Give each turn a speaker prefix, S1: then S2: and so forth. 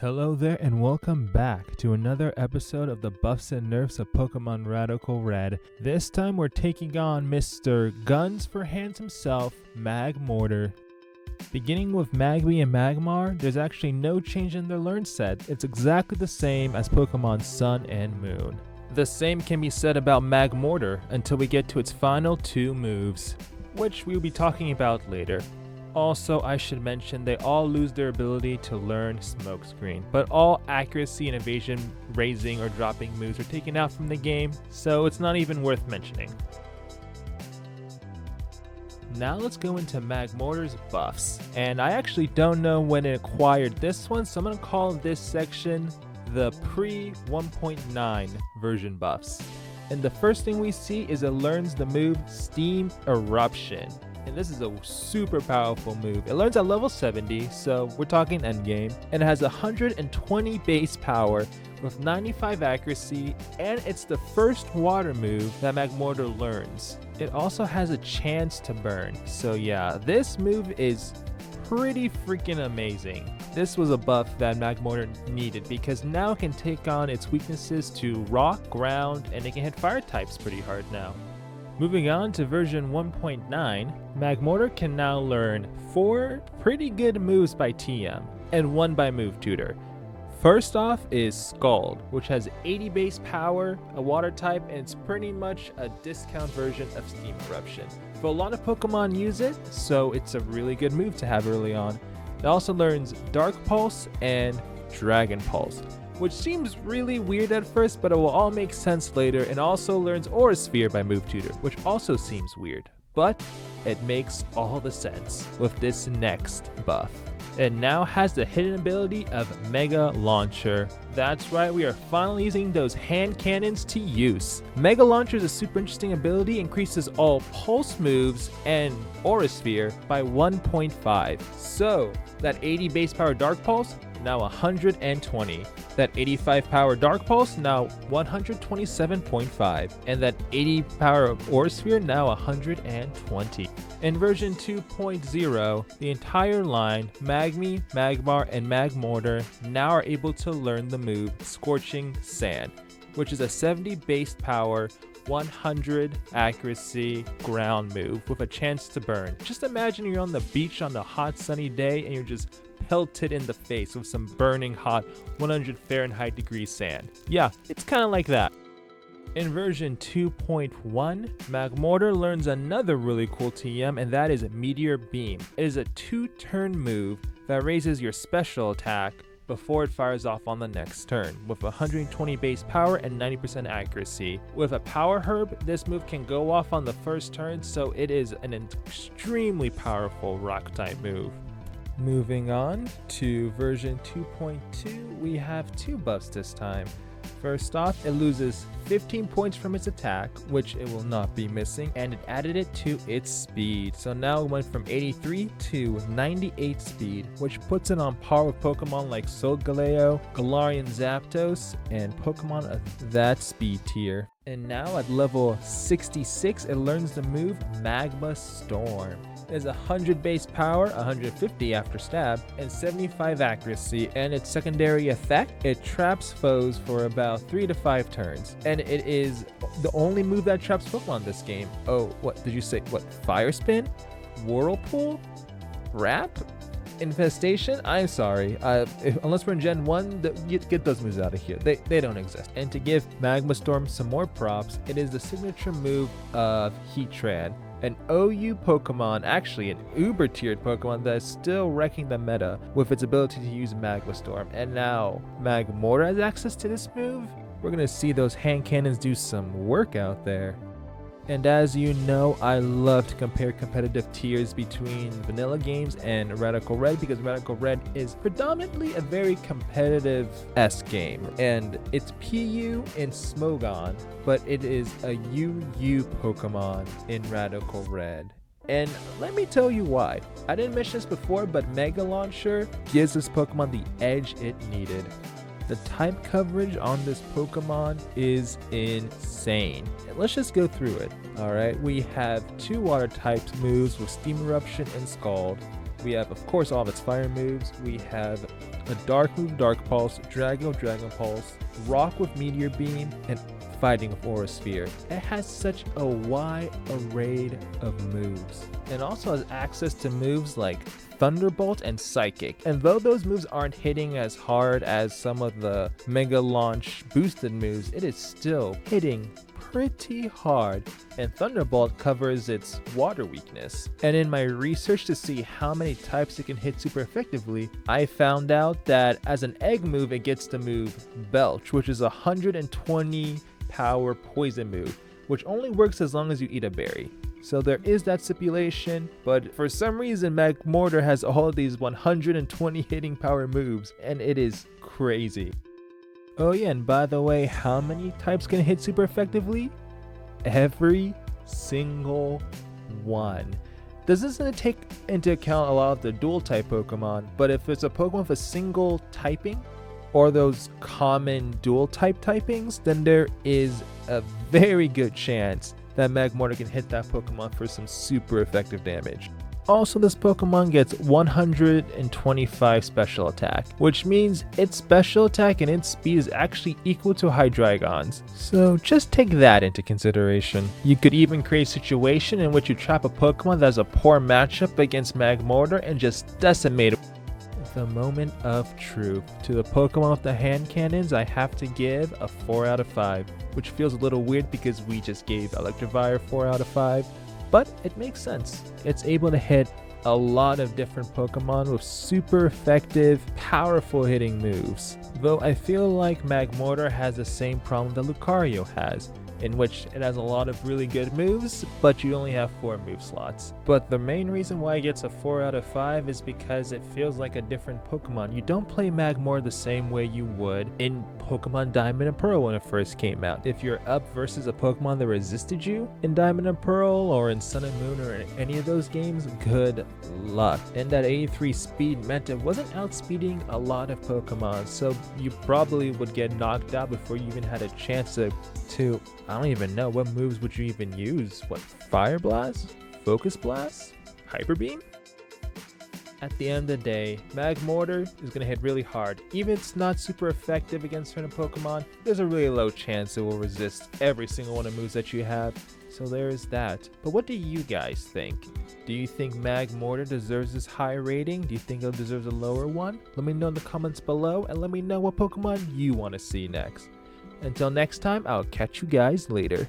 S1: Hello there and welcome back to another episode of the Buffs and Nerfs of Pokemon Radical Red. This time we're taking on Mr. Guns for Hands himself, Magmortar. Beginning with Magby and Magmar, there's actually no change in their learn set. It's exactly the same as Pokemon Sun and Moon. The same can be said about Magmortar until we get to its final two moves, which we'll be talking about later. Also, I should mention they all lose their ability to learn Smokescreen, but all accuracy and evasion raising or dropping moves are taken out from the game, so it's not even worth mentioning. Now let's go into Magmortar's buffs, and I actually don't know when it acquired this one, so I'm going to call this section the pre-1.9 version buffs. And the first thing we see is it learns the move Steam Eruption. And this is a super powerful move. It learns at level 70, so we're talking endgame, and it has 120 base power with 95 accuracy, and it's the first water move that Magmortar learns. It also has a chance to burn, so yeah, this move is pretty freaking amazing. This was a buff that Magmortar needed because now it can take on its weaknesses to rock, ground, and it can hit fire types pretty hard now. Moving on to version 1.9, Magmortar can now learn 4 pretty good moves by TM and 1 by Move Tutor. First off is Scald, which has 80 base power, a water type, and it's pretty much a discount version of Steam Eruption. But a lot of Pokemon use it, so it's a really good move to have early on. It also learns Dark Pulse and Dragon Pulse, which seems really weird at first, but it will all make sense later, and also learns Aura Sphere by Move Tutor, which also seems weird, but it makes all the sense with this next buff. It now has the hidden ability of Mega Launcher. That's right, we are finally using those hand cannons to use. Mega Launcher is a super interesting ability, increases all pulse moves and Aura Sphere by 1.5. So that 80 base power Dark Pulse, now 120. That 85 power Dark Pulse, now 127.5. And that 80 power Aura Sphere, now 120. In version 2.0, the entire line, Magmy, Magmar, and Magmortar now are able to learn the move Scorching Sand, which is a 70 base power, 100 accuracy ground move with a chance to burn. Just imagine you're on the beach on a hot sunny day and you're just pelted in the face with some burning hot 100 Fahrenheit degree sand. Yeah, it's kind of like that. In version 2.1, Magmortar learns another really cool TM, and that is Meteor Beam. It is a 2-turn move that raises your special attack before it fires off on the next turn, with 120 base power and 90% accuracy. With a power herb, this move can go off on the first turn, so it is an extremely powerful rock type move. Moving on to version 2.2, we have 2 buffs this time. First off, it loses 15 points from its attack, which it will not be missing, and it added it to its speed. So now it went from 83 to 98 speed, which puts it on par with Pokemon like Solgaleo, Galarian Zapdos, and Pokemon of that speed tier. And now at level 66, it learns the move Magma Storm. It has 100 base power, 150 after stab, and 75 accuracy, and its secondary effect, it traps foes for about 3 to 5 turns. And it is the only move that traps Pokemon in this game. Oh, what did you say? What, Fire Spin? Whirlpool? Wrap? Infestation? I'm sorry. Unless we're in Gen 1, get those moves out of here. They don't exist. And to give Magma Storm some more props, it is the signature move of Heatran, an OU Pokemon, actually an Uber tiered Pokemon that is still wrecking the meta with its ability to use Magma Storm. And now Magmortar has access to this move. We're gonna see those hand cannons do some work out there. And as you know, I love to compare competitive tiers between vanilla games and Radical Red, because Radical Red is predominantly a very competitive-esque game. And it's PU in Smogon, but it is a UU Pokemon in Radical Red. And let me tell you why. I didn't mention this before, but Mega Launcher gives this Pokemon the edge it needed. The type coverage on this Pokemon is insane. Let's just go through it. Alright, we have 2 water types moves with Steam Eruption and Scald. We have, of course, all of its fire moves. We have a dark move, Dark Pulse, Dragon Pulse, Rock with Meteor Beam, and Fighting with Aura Sphere. It has such a wide array of moves, and also has access to moves like Thunderbolt and Psychic. And though those moves aren't hitting as hard as some of the Mega Launch boosted moves, it is still hitting pretty hard, and Thunderbolt covers its water weakness. And in my research to see how many types it can hit super effectively, I found out that as an egg move, it gets to move Belch, which is a 120 power poison move, which only works as long as you eat a berry. So there is that stipulation, but for some reason Magmortar has all of these 120 hitting power moves, and it is crazy. Oh yeah, and by the way, how many types can hit super effectively? Every single one. This doesn't take into account a lot of the dual type Pokemon, but if it's a Pokemon with a single typing, or those common dual type typings, then there is a very good chance that Magmortar can hit that Pokemon for some super effective damage. Also, this Pokemon gets 125 special attack, which means its special attack and its speed is actually equal to Hydreigon's. So just take that into consideration. You could even create a situation in which you trap a Pokemon that has a poor matchup against Magmortar and just decimate it. The moment of truth. To the Pokemon with the hand cannons, I have to give a 4 out of 5, which feels a little weird because we just gave Electivire 4 out of 5. But it makes sense. It's able to hit a lot of different Pokemon with super effective, powerful hitting moves. Though I feel like Magmortar has the same problem that Lucario has, in which it has a lot of really good moves, but you only have 4 move slots. But the main reason why it gets a 4 out of 5 is because it feels like a different Pokemon. You don't play Magmortar the same way you would in Pokemon Diamond and Pearl when it first came out. If you're up versus a Pokemon that resisted you in Diamond and Pearl or in Sun and Moon or in any of those games, good luck. And that 83 speed meant it wasn't outspeeding a lot of Pokemon, so you probably would get knocked out before you even had a chance to I don't even know, what moves would you even use? What, Fire Blast? Focus Blast? Hyper Beam? At the end of the day, Magmortar is going to hit really hard. Even if it's not super effective against certain Pokemon, there's a really low chance it will resist every single one of the moves that you have. So there is that. But what do you guys think? Do you think Magmortar deserves this high rating? Do you think it deserves a lower one? Let me know in the comments below, and let me know what Pokemon you want to see next. Until next time, I'll catch you guys later.